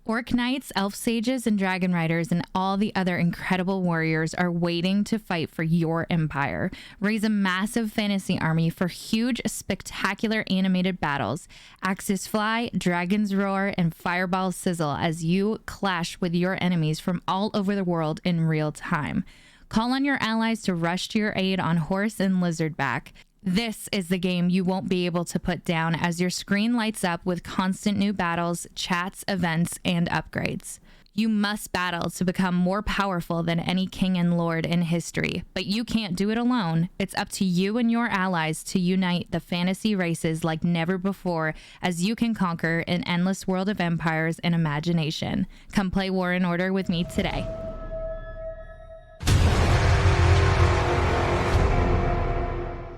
Orc knights, elf sages, and dragon riders, and all the other incredible warriors are waiting to fight for your empire. Raise a massive fantasy army for huge, spectacular animated battles. Axes fly, dragons roar, and fireballs sizzle as you clash with your enemies from all over the world in real time. Call on your allies to rush to your aid on horse and lizardback. This is the game you won't be able to put down as your screen lights up with constant new battles, chats, events, and upgrades. You must battle to become more powerful than any king and lord in history, but you can't do it alone. It's up to you and your allies to unite the fantasy races like never before as you can conquer an endless world of empires and imagination. Come play War in Order with me today.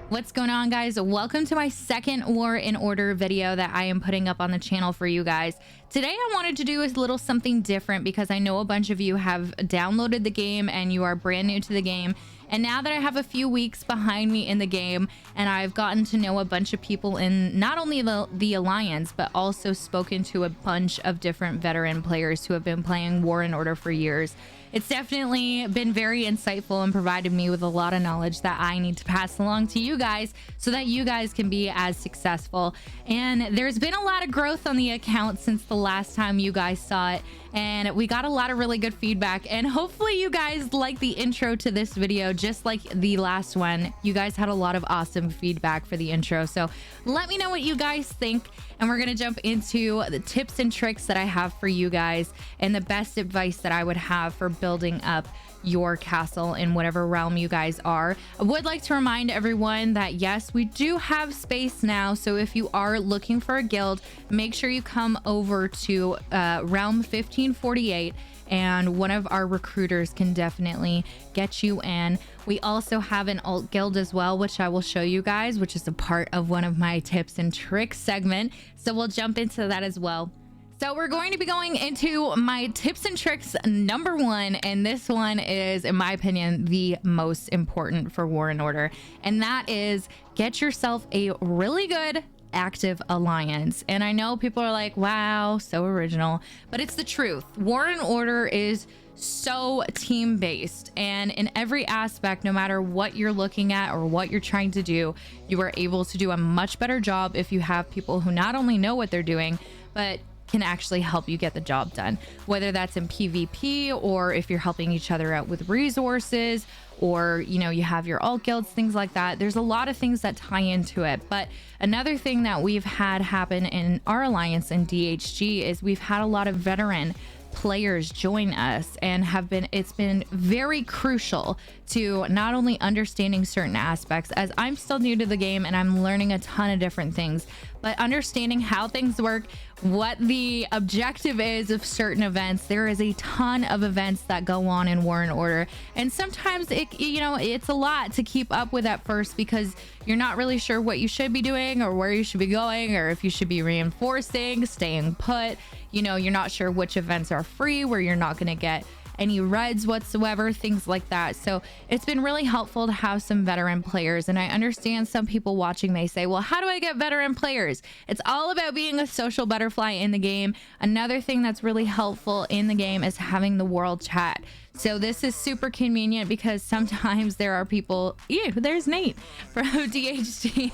What's going on, guys? Welcome to my second War in Order video that I am putting up on the channel for you guys. Today I wanted to do a little something different because I know a bunch of you have downloaded the game and you are brand new to the game. And now that I have a few weeks behind me in the game and I've gotten to know a bunch of people in not only the Alliance, but also spoken to a bunch of different veteran players who have been playing War in Order for years. It's definitely been very insightful and provided me with a lot of knowledge that I need to pass along to you guys so that you guys can be as successful. And there's been a lot of growth on the account since the last time you guys saw it, and we got a lot of really good feedback, and hopefully you guys like the intro to this video just like the last one. You guys had a lot of awesome feedback for the intro, so let me know what you guys think, and we're gonna jump into the tips and tricks that I have for you guys and the best advice that I would have for building up your castle in whatever realm you guys are. I would like to remind everyone that yes, we do have space now, so if you are looking for a guild, make sure you come over to realm 1548 and one of our recruiters can definitely get you in. We also have an alt guild as well, which I will show you guys, which is a part of one of my tips and tricks segment, so we'll jump into that as well. So we're going to be going into my tips and tricks number one, and this one is, in my opinion, the most important for War in Order, and that is get yourself a really good active alliance. And I know people are like, wow, so original, but it's the truth. War in Order is so team-based, and in every aspect, no matter what you're looking at or what you're trying to do, you are able to do a much better job if you have people who not only know what they're doing, but can actually help you get the job done, whether that's in PvP or if you're helping each other out with resources, or you know, you have your alt guilds, things like that. There's a lot of things that tie into it. But another thing that we've had happen in our alliance in DHG is we've had a lot of veteran players join us, and it's been very crucial to not only understanding certain aspects, as I'm still new to the game and I'm learning a ton of different things, but understanding how things work, what the objective is of certain events. There is a ton of events that go on in War in Order, and sometimes it's a lot to keep up with at first because you're not really sure what you should be doing or where you should be going, or if you should be reinforcing, staying put. You know, you're not sure which events are free, where you're not going to get any reds whatsoever, things like that. So it's been really helpful to have some veteran players, and I understand some people watching may say, well, how do I get veteran players? It's all about being a social butterfly in the game. Another thing that's really helpful in the game is having the world chat. So this is super convenient because sometimes there are people, ew, there's Nate from DHD.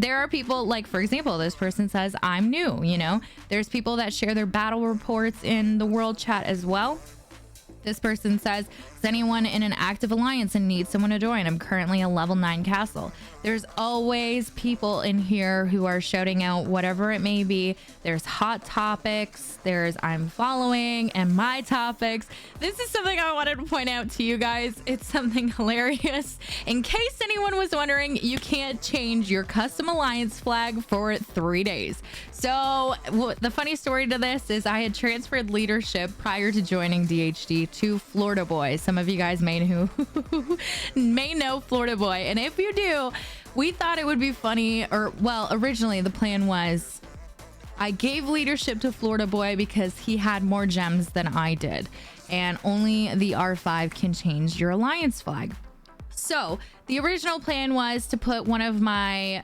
There are people, like, for example, this person says, I'm new, you know, there's people that share their battle reports in the world chat as well. This person says, is anyone in an active alliance and needs someone to join? I'm currently a level 9 castle. There's always people in here who are shouting out whatever it may be. There's hot topics, there's I'm following, and my topics. This is something I wanted to point out to you guys. It's something hilarious. In case anyone was wondering, you can't change your custom alliance flag for 3 days. So the funny story to this is I had transferred leadership prior to joining DHD to Florida Boy. Some of you guys may know Florida Boy, and if you do, we thought it would be funny, or well, originally the plan was I gave leadership to Florida Boy because he had more gems than I did, and only the R5 can change your alliance flag. So the original plan was to put one of my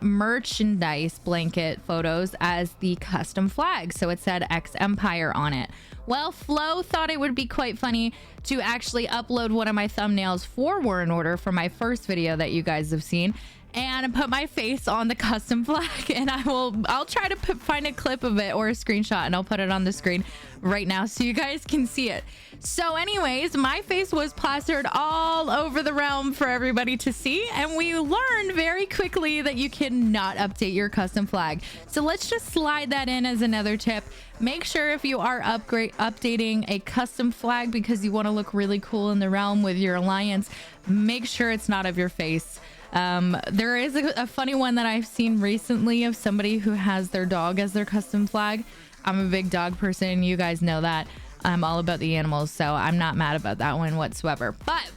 merchandise blanket photos as the custom flag. So it said X Empire on it. Well, Flo thought it would be quite funny to actually upload one of my thumbnails for War in Order for my first video that you guys have seen and put my face on the custom flag. And I'll try to find a clip of it or a screenshot, and I'll put it on the screen right now so you guys can see it. So anyways, my face was plastered all over the realm for everybody to see, and we learned very quickly that you cannot update your custom flag. So let's just slide that in as another tip. Make sure if you are updating a custom flag because you want to look really cool in the realm with your alliance, make sure it's not of your face. There is a funny one that I've seen recently of somebody who has their dog as their custom flag. I'm a big dog person, you guys know that. I'm all about the animals, so I'm not mad about that one whatsoever. But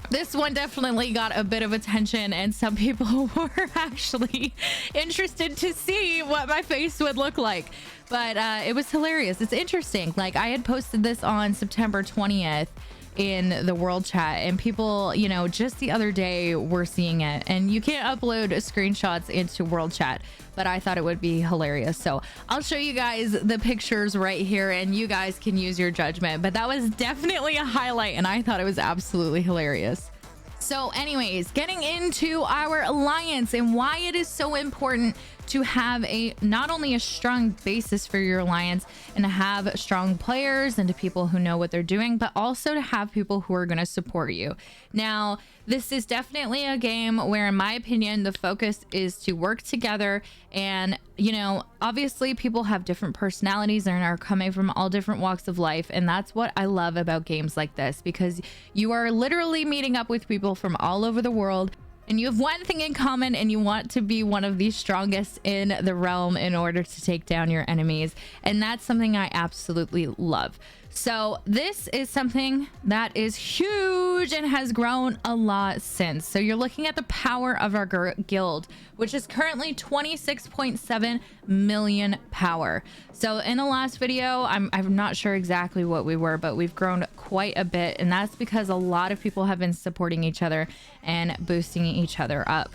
this one definitely got a bit of attention, and some people were actually interested to see what my face would look like. But it was hilarious. It's interesting. Like, I had posted this on September 20th in the world chat, and people, you know, just the other day were seeing it. And you can't upload screenshots into world chat, but I thought it would be hilarious. So I'll show you guys the pictures right here and you guys can use your judgment. But that was definitely a highlight, and I thought it was absolutely hilarious. So anyways, getting into our alliance and why it is so important to have not only a strong basis for your alliance and to have strong players and to people who know what they're doing, but also to have people who are going to support you. Now, this is definitely a game where, in my opinion, the focus is to work together. And, you know, obviously people have different personalities and are coming from all different walks of life. And that's what I love about games like this, because you are literally meeting up with people from all over the world. And you have one thing in common, and you want to be one of the strongest in the realm in order to take down your enemies. And that's something I absolutely love. So this is something that is huge and has grown a lot since. So you're looking at the power of our guild, which is currently 26.7 million power. So in the last video, I'm not sure exactly what we were, but we've grown quite a bit. And that's because a lot of people have been supporting each other and boosting each other up.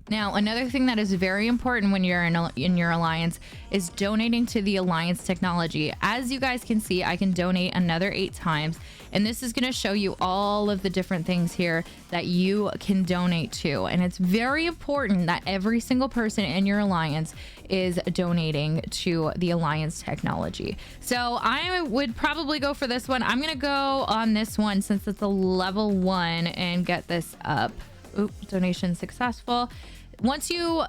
Now, another thing that is very important when you're in your alliance is donating to the alliance technology. As you guys can see, I can donate another 8 times, and this is going to show you all of the different things here that you can donate to. And it's very important that every single person in your alliance is donating to the alliance technology. So I would probably go for this one. I'm going to go on this one since it's a level 1 and get this up. Oop, donation successful. Once you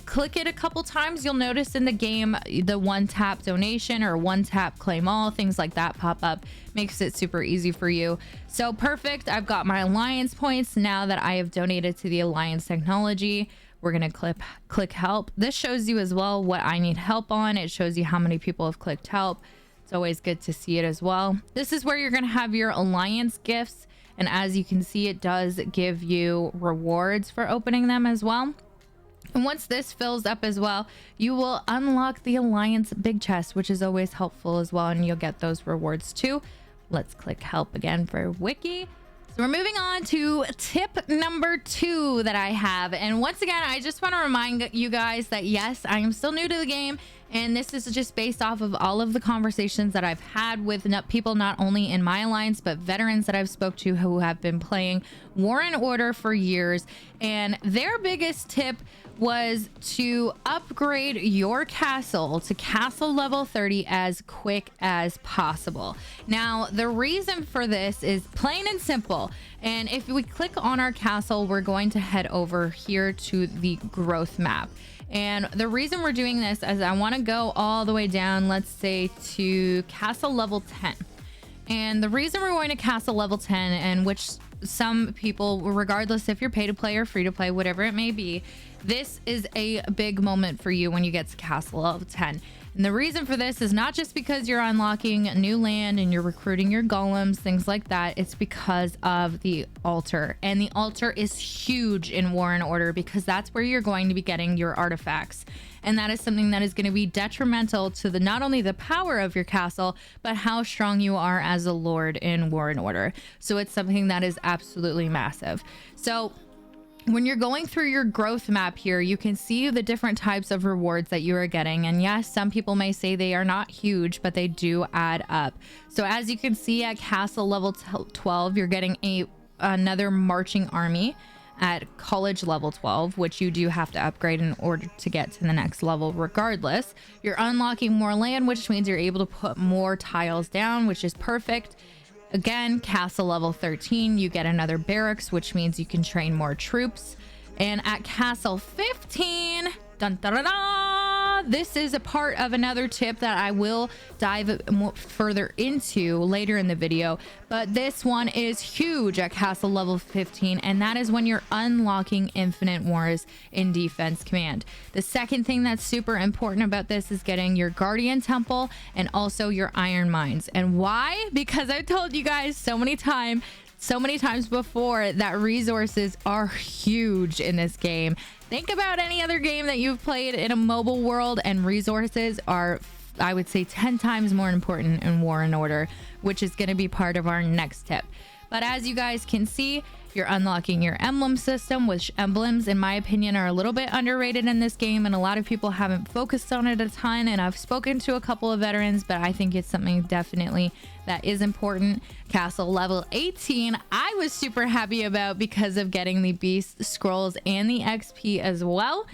click it a couple times, you'll notice in the game the one tap donation or one tap claim all, things like that pop up. Makes it super easy for you. So perfect. I've got my alliance points now that I have donated to the alliance technology. We're gonna click help. This shows you as well what I need help on. It shows you how many people have clicked help. It's always good to see it as well. This is where you're gonna have your alliance gifts. And as you can see, it does give you rewards for opening them as well. And once this fills up as well, you will unlock the alliance big chest, which is always helpful as well. And you'll get those rewards too. Let's click help again for wiki. So we're moving on to tip number 2 that I have. And once again, I just want to remind you guys that yes, I am still new to the game. And this is just based off of all of the conversations that I've had with people not only in my alliance, but veterans that I've spoke to who have been playing War in Order for years. And their biggest tip was to upgrade your castle to castle level 30 as quick as possible. Now, the reason for this is plain and simple. And if we click on our castle, we're going to head over here to the growth map. And the reason we're doing this is I want to go all the way down, let's say to castle level 10. And the reason we're going to castle level 10, and which some people, regardless if you're pay to play or free to play, whatever it may be, this is a big moment for you when you get to castle level 10. And the reason for this is not just because you're unlocking new land and you're recruiting your golems, things like that. It's because of the altar. And the altar is huge in War and Order because that's where you're going to be getting your artifacts. And that is something that is going to be detrimental to the not only the power of your castle, but how strong you are as a lord in War and Order. So it's something that is absolutely massive. So when you're going through your growth map here, you can see the different types of rewards that you are getting. And yes, some people may say they are not huge, but they do add up. So as you can see at castle level 12, you're getting another marching army. At college level 12, which you do have to upgrade in order to get to the next level regardless. You're unlocking more land, which means you're able to put more tiles down, which is perfect. Again, castle level 13, you get another barracks, which means you can train more troops. And at castle 15, dun, dun, dun, dun, this is a part of another tip that I will dive more further into later in the video, but this one is huge at castle level 15, and that is when you're unlocking infinite wars in defense command. The second thing that's super important about this is getting your guardian temple and also your iron mines. And why? Because I've told you guys so many times before that resources are huge in this game. Think about any other game that you've played in a mobile world, and resources are, I would say, 10 times more important in War and Order, which is going to be part of our next tip. But as you guys can see, you're unlocking your emblem system, which emblems, in my opinion, are a little bit underrated in this game, and a lot of people haven't focused on it a ton. And I've spoken to a couple of veterans, but I think it's something definitely that is important. Castle level 18, I was super happy about because of getting the beast scrolls and the XP as well.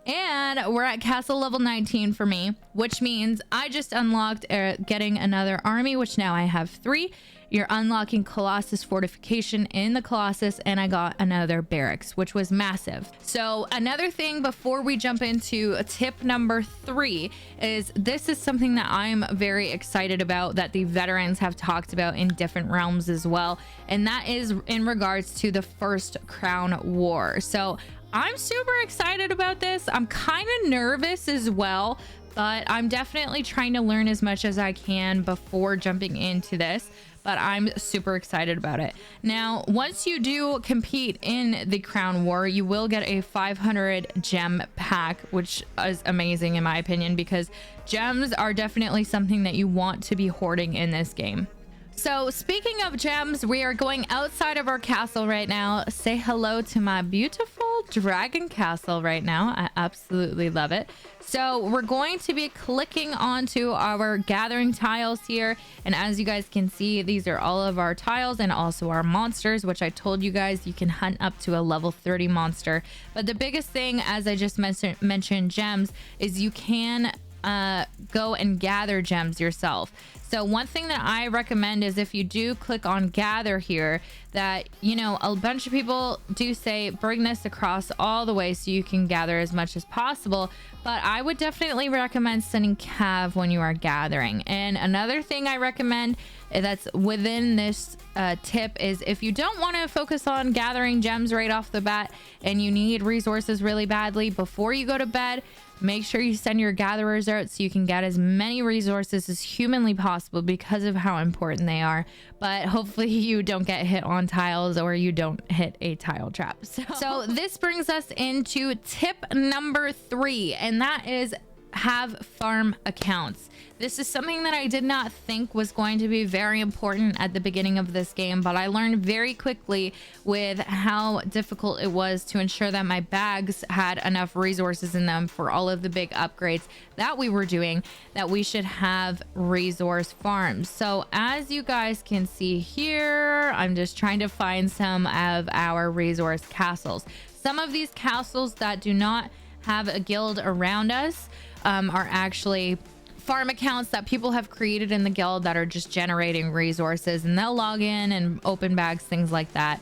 And we're at castle level 19 for me, which means I just unlocked getting another army, which now I have 3. You're unlocking Colossus fortification in the Colossus, and I got another barracks, which was massive. So another thing before we jump into tip number 3 is this is something that I'm very excited about that the veterans have talked about in different realms as well. And that is in regards to the First Crown War. So I'm super excited about this. I'm kind of nervous as well, but I'm definitely trying to learn as much as I can before jumping into this. But I'm super excited about it. Now, once you do compete in the Crown War, you will get a 500 gem pack, which is amazing in my opinion, because gems are definitely something that you want to be hoarding in this game. So speaking of gems, we are going outside of our castle right now. Say hello to my beautiful dragon castle right now. I absolutely love it. So we're going to be clicking onto our gathering tiles here. And as you guys can see, these are all of our tiles and also our monsters, which I told you guys you can hunt up to a level 30 monster. But the biggest thing, as I just mentioned gems, is you can go and gather gems yourself. So one thing that I recommend is if you do click on gather here, that, you know, a bunch of people do say bring this across all the way so you can gather as much as possible, but I would definitely recommend sending cav when you are gathering. And another thing I recommend that's within this tip is if you don't want to focus on gathering gems right off the bat and you need resources really badly, before you go to bed, make sure you send your gatherers out so you can get as many resources as humanly possible because of how important they are. But hopefully you don't get hit on tiles or you don't hit a tile trap. So this brings us into tip number 3, and that is have farm accounts. This is something that I did not think was going to be very important at the beginning of this game, but I learned very quickly with how difficult it was to ensure that my bags had enough resources in them for all of the big upgrades that we were doing, that we should have resource farms. So as you guys can see here, I'm just trying to find some of our resource castles. Some of these castles that do not have a guild around us are actually farm accounts that people have created in the guild that are just generating resources, and they'll log in and open bags, things like that.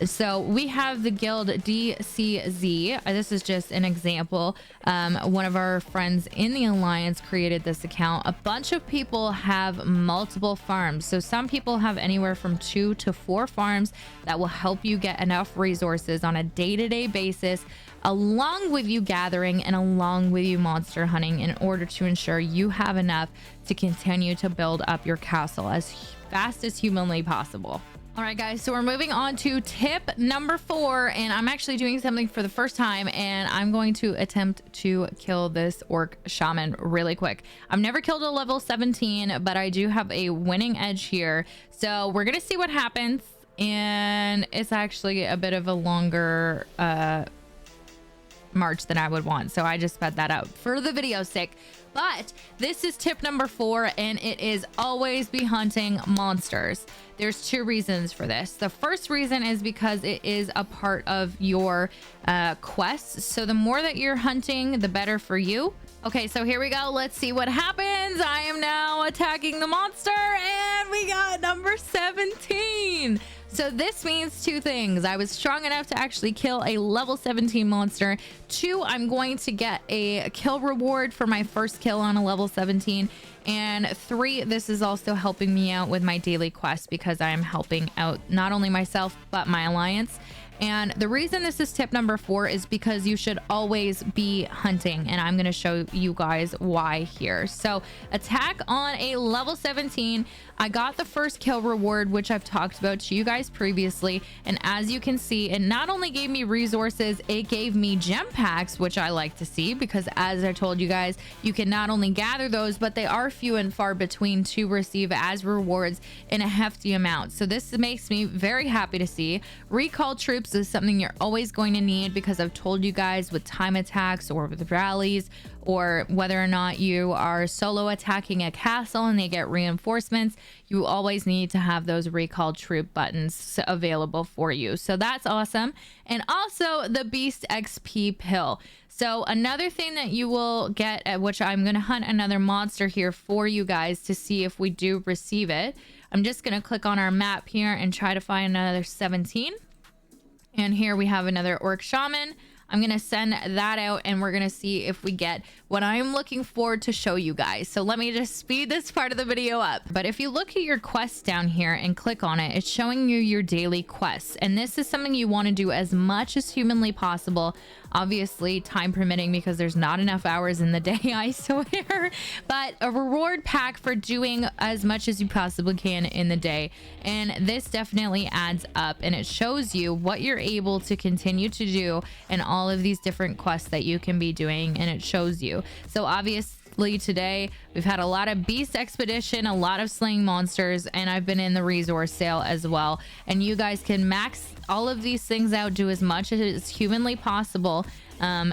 So we have the guild DCZ. This is just an example. One of our friends in the alliance created this account. A bunch of people have multiple farms. So some people have anywhere from 2 to 4 farms that will help you get enough resources on a day-to-day basis, along with you gathering and along with you monster hunting, in order to ensure you have enough to continue to build up your castle as fast as humanly possible. All right, guys, so we're moving on to tip number 4, and I'm actually doing something for the first time, and I'm going to attempt to kill this orc shaman really quick. I've never killed a level 17, but I do have a winning edge here. So we're gonna see what happens, and it's actually a bit of a longer march than I would want, so I just sped that out for the video's sake. But this is tip number 4, and it is always be hunting monsters. There's 2 reasons for this. The first reason is because it is a part of your quests. So the more that you're hunting, the better for you. Okay, so here we go. Let's see what happens. I am now attacking the monster, and we got number 17. So this means 2 things. I was strong enough to actually kill a level 17 monster. 2, I'm going to get a kill reward for my first kill on a level 17. And 3, this is also helping me out with my daily quest, because I am helping out not only myself, but my alliance. And the reason this is tip number 4 is because you should always be hunting, and I'm going to show you guys why here. So attack on a level 17. I got the first kill reward, which I've talked about to you guys previously, and as you can see, it not only gave me resources, it gave me gem packs, which I like to see, because as I told you guys, you can not only gather those, but they are few and far between to receive as rewards in a hefty amount. So this makes me very happy to see. Recall troops is something you're always going to need, because I've told you guys with time attacks or with rallies, or whether or not you are solo attacking a castle and they get reinforcements, you always need to have those recall troop buttons available for you. So that's awesome. And also the beast XP pill. So another thing that you will get, which I'm going to hunt another monster here for you guys to see if we do receive it. I'm just going to click on our map here and try to find another 17. And here we have another orc shaman. I'm going to send that out, and we're going to see if we get what I'm looking forward to show you guys. So let me just speed this part of the video up. But if you look at your quests down here and click on it, it's showing you your daily quests. And this is something you want to do as much as humanly possible. Obviously, time permitting, because there's not enough hours in the day, I swear. But a reward pack for doing as much as you possibly can in the day. And this definitely adds up, and it shows you what you're able to continue to do and all of these different quests that you can be doing, and it shows you. So obviously today we've had a lot of beast expedition, a lot of slaying monsters, and I've been in the resource sale as well. And you guys can max all of these things out, do as much as humanly possible.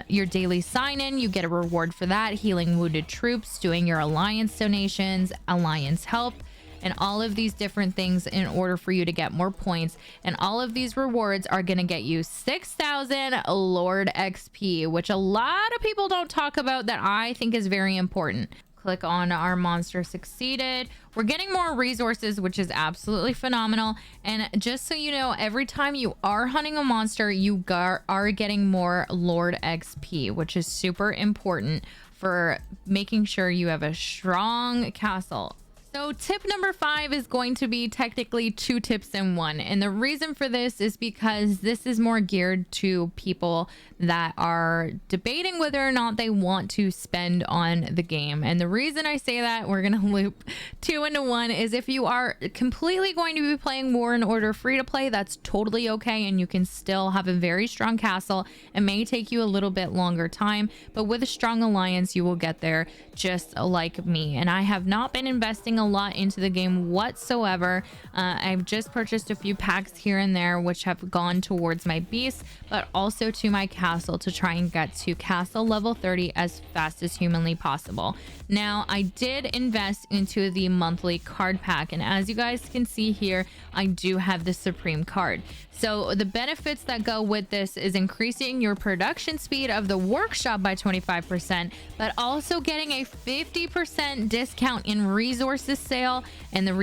Your daily sign in, you get a reward for that, healing wounded troops, doing your alliance donations, alliance help, and all of these different things in order for you to get more points. And all of these rewards are going to get you 6,000 Lord XP, which a lot of people don't talk about, that I think is very important. Click on our monster succeeded. We're getting more resources, which is absolutely phenomenal. And just so you know, every time you are hunting a monster, you are getting more Lord XP, which is super important for making sure you have a strong castle. So tip number 5 is going to be technically 2 tips in one. And the reason for this is because this is more geared to people that are debating whether or not they want to spend on the game. And the reason I say that, we're going to loop 2 into 1, is if you are completely going to be playing War in Order free to play, that's totally okay. And you can still have a very strong castle. It may take you a little bit longer time, but with a strong alliance, you will get there just like me. And I have not been investing a lot into the game whatsoever. I've just purchased a few packs here and there, which have gone towards my beast, but also to my castle, to try and get to castle level 30 as fast as humanly possible. Now, I did invest into the monthly card pack, and as you guys can see here, I do have the Supreme card. So the benefits that go with this is increasing your production speed of the workshop by 25%, but also getting a 50% discount in resources resources sale, and the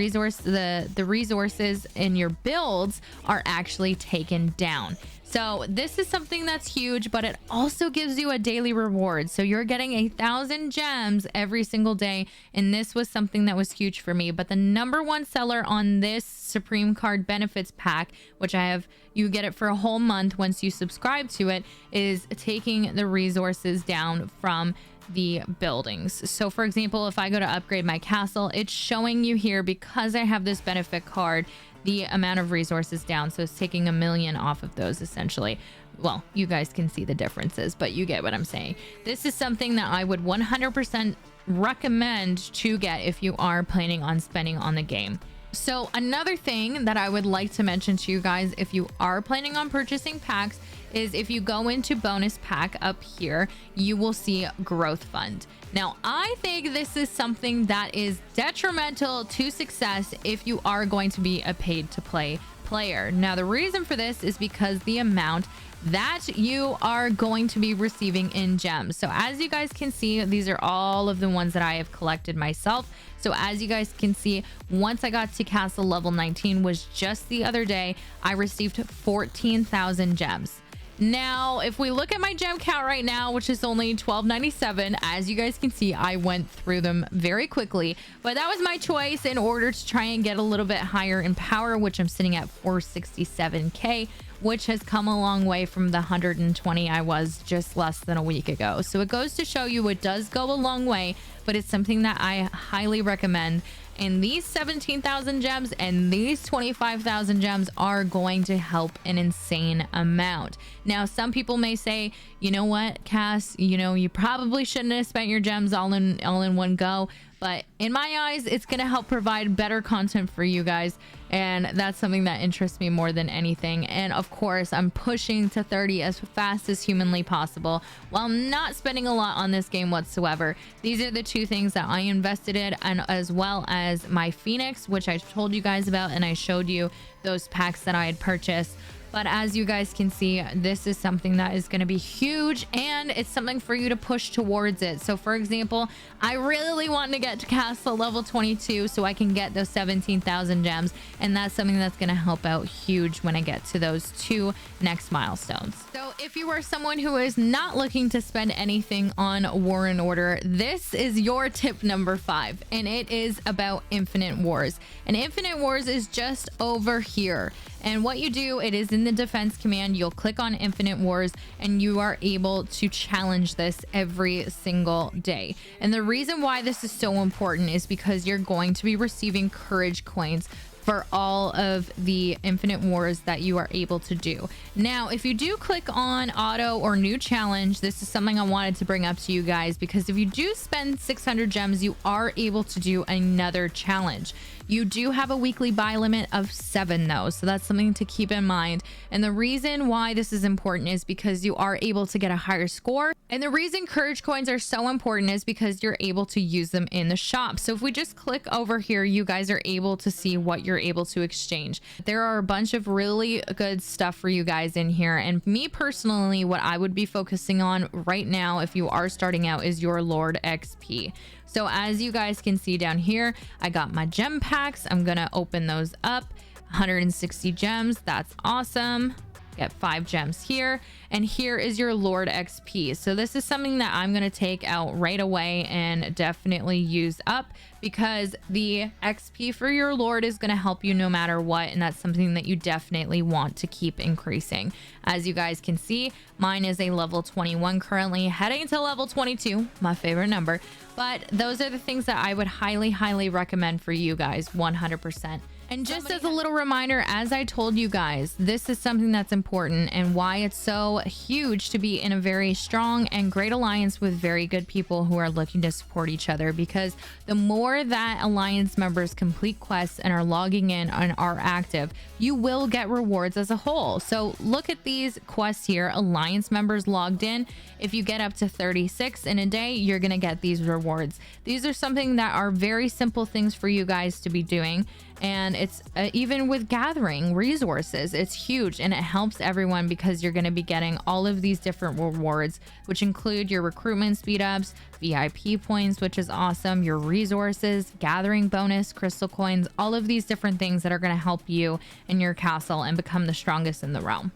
resources in your builds are actually taken down. So this is something that's huge, but it also gives you a daily reward. So you're getting 1,000 gems every single day. And this was something that was huge for me. But the number one seller on this Supreme Card Benefits pack, which I have, you get it for a whole month once you subscribe to it, is taking the resources down from the buildings. So for example, if I go to upgrade my castle, it's showing you here, because I have this benefit card, the amount of resources down. So it's taking 1 million off of those essentially. Well, you guys can see the differences, but you get what I'm saying. This is something that I would 100% recommend to get if you are planning on spending on the game. So another thing that I would like to mention to you guys, if you are planning on purchasing packs, is if you go into bonus pack up here, you will see growth fund. Now, I think this is something that is detrimental to success if you are going to be a paid to play player. Now, the reason for this is because the amount that you are going to be receiving in gems. So as you guys can see, these are all of the ones that I have collected myself. So as you guys can see, once I got to castle level 19, was just the other day, I received 14,000 gems. Now, if we look at my gem count right now, which is only 1297, as you guys can see, I went through them very quickly, but that was my choice in order to try and get a little bit higher in power, which I'm sitting at 467k, which has come a long way from the 120 I was just less than a week ago. So it goes to show you it does go a long way, but it's something that I highly recommend. And these 17,000 gems and these 25,000 gems are going to help an insane amount. Now, some people may say, you know what, Cass, you know, you probably shouldn't have spent your gems all in one go. But in my eyes, it's going to help provide better content for you guys. And that's something that interests me more than anything. And of course, I'm pushing to 30 as fast as humanly possible while not spending a lot on this game whatsoever. These are the two things that I invested in, and as well as my Phoenix, which I told you guys about, and I showed you those packs that I had purchased. But as you guys can see, this is something that is going to be huge, and it's something for you to push towards it. So for example, I really want to get to castle level 22 so I can get those 17,000 gems, and that's something that's going to help out huge when I get to those two next milestones. So if you are someone who is not looking to spend anything on War in Order, this is your tip number 5, and it is about Infinite Wars. And Infinite Wars is just over here. And what you do, it is in the defense command. You'll click on Infinite Wars and you are able to challenge this every single day. And the reason why this is so important is because you're going to be receiving courage coins for all of the Infinite Wars that you are able to do. Now, if you do click on auto or new challenge, this is something I wanted to bring up to you guys, because if you do spend 600 gems, you are able to do another challenge. You do have a weekly buy limit of 7 though, so that's something to keep in mind. And the reason why this is important is because you are able to get a higher score. And the reason courage coins are so important is because you're able to use them in the shop. So if we just click over here, you guys are able to see what you're able to exchange. There are a bunch of really good stuff for you guys in here. And me personally, what I would be focusing on right now if you are starting out is your Lord XP. So as you guys can see down here, I got my gem packs. I'm gonna open those up. 160 gems, that's awesome. Get 5 gems here, and here is your Lord XP. So this is something that I'm going to take out right away and definitely use up, because the XP for your Lord is going to help you no matter what, and that's something that you definitely want to keep increasing. As you guys can see, mine is a level 21 currently, heading to level 22, my favorite number. But those are the things that I would highly recommend for you guys, 100%. And just as a little reminder, as I told you guys, this is something that's important and why it's so huge to be in a very strong and great alliance with very good people who are looking to support each other, because the more that alliance members complete quests and are logging in and are active, you will get rewards as a whole. So look at these quests here, alliance members logged in. If you get up to 36 in a day, you're going to get these rewards. These are something that are very simple things for you guys to be doing. And it's even with gathering resources, it's huge, and it helps everyone because you're going to be getting all of these different rewards, which include your recruitment speed ups, VIP points, which is awesome, your resources, gathering bonus, crystal coins, all of these different things that are going to help you in your castle and become the strongest in the realm.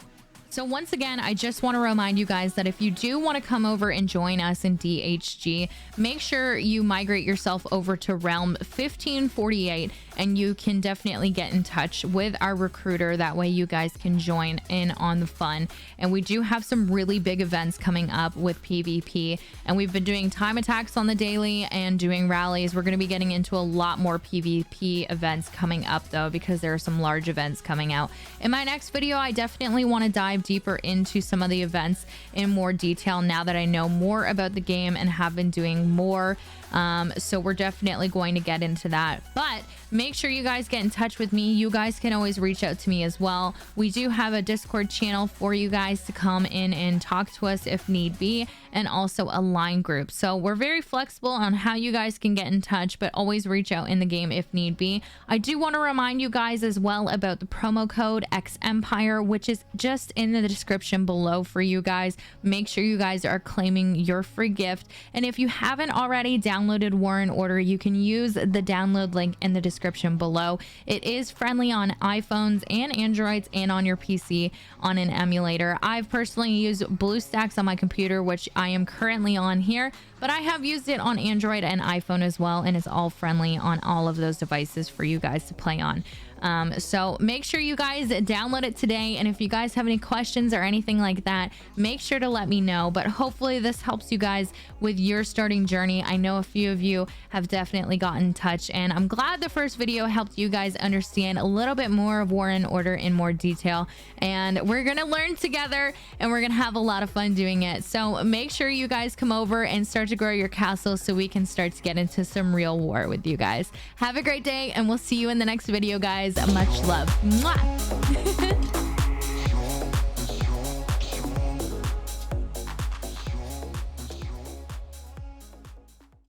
So once again, I just want to remind you guys that if you do want to come over and join us in DHG, make sure you migrate yourself over to realm 1548, and you can definitely get in touch with our recruiter. That way you guys can join in on the fun. And we do have some really big events coming up with PvP, and we've been doing time attacks on the daily and doing rallies. We're going to be getting into a lot more PvP events coming up though, because there are some large events coming out. In my next video, I definitely want to dive deeper into some of the events in more detail now that I know more about the game and have been doing more. So we're definitely going to get into that, but make sure you guys get in touch with me. You guys can always reach out to me as well. We do have a Discord channel for you guys to come in and talk to us if need be, and also a line group. So we're very flexible on how you guys can get in touch, but always reach out in the game if need be. I do want to remind you guys as well about the promo code XEmpire, which is just in the description below for you guys. Make sure you guys are claiming your free gift, and if you haven't already downloaded War in Order, you can use the download link in the description below. It is friendly on iPhones and Androids and on your PC on an emulator. I've personally used BlueStacks on my computer, which I am currently on here, but I have used it on Android and iPhone as well, and it's all friendly on all of those devices for you guys to play on. So make sure you guys download it today, and if you guys have any questions or anything like that, make sure to let me know. But hopefully this helps you guys with your starting journey. I know a few of you have definitely gotten in touch, and I'm glad the first video helped you guys understand a little bit more of War in Order in more detail, and we're gonna learn together and we're gonna have a lot of fun doing it. So make sure you guys come over and start to grow your castle so we can start to get into some real war with you guys. Have a great day, and we'll see you in the next video, guys. Much love. Mwah!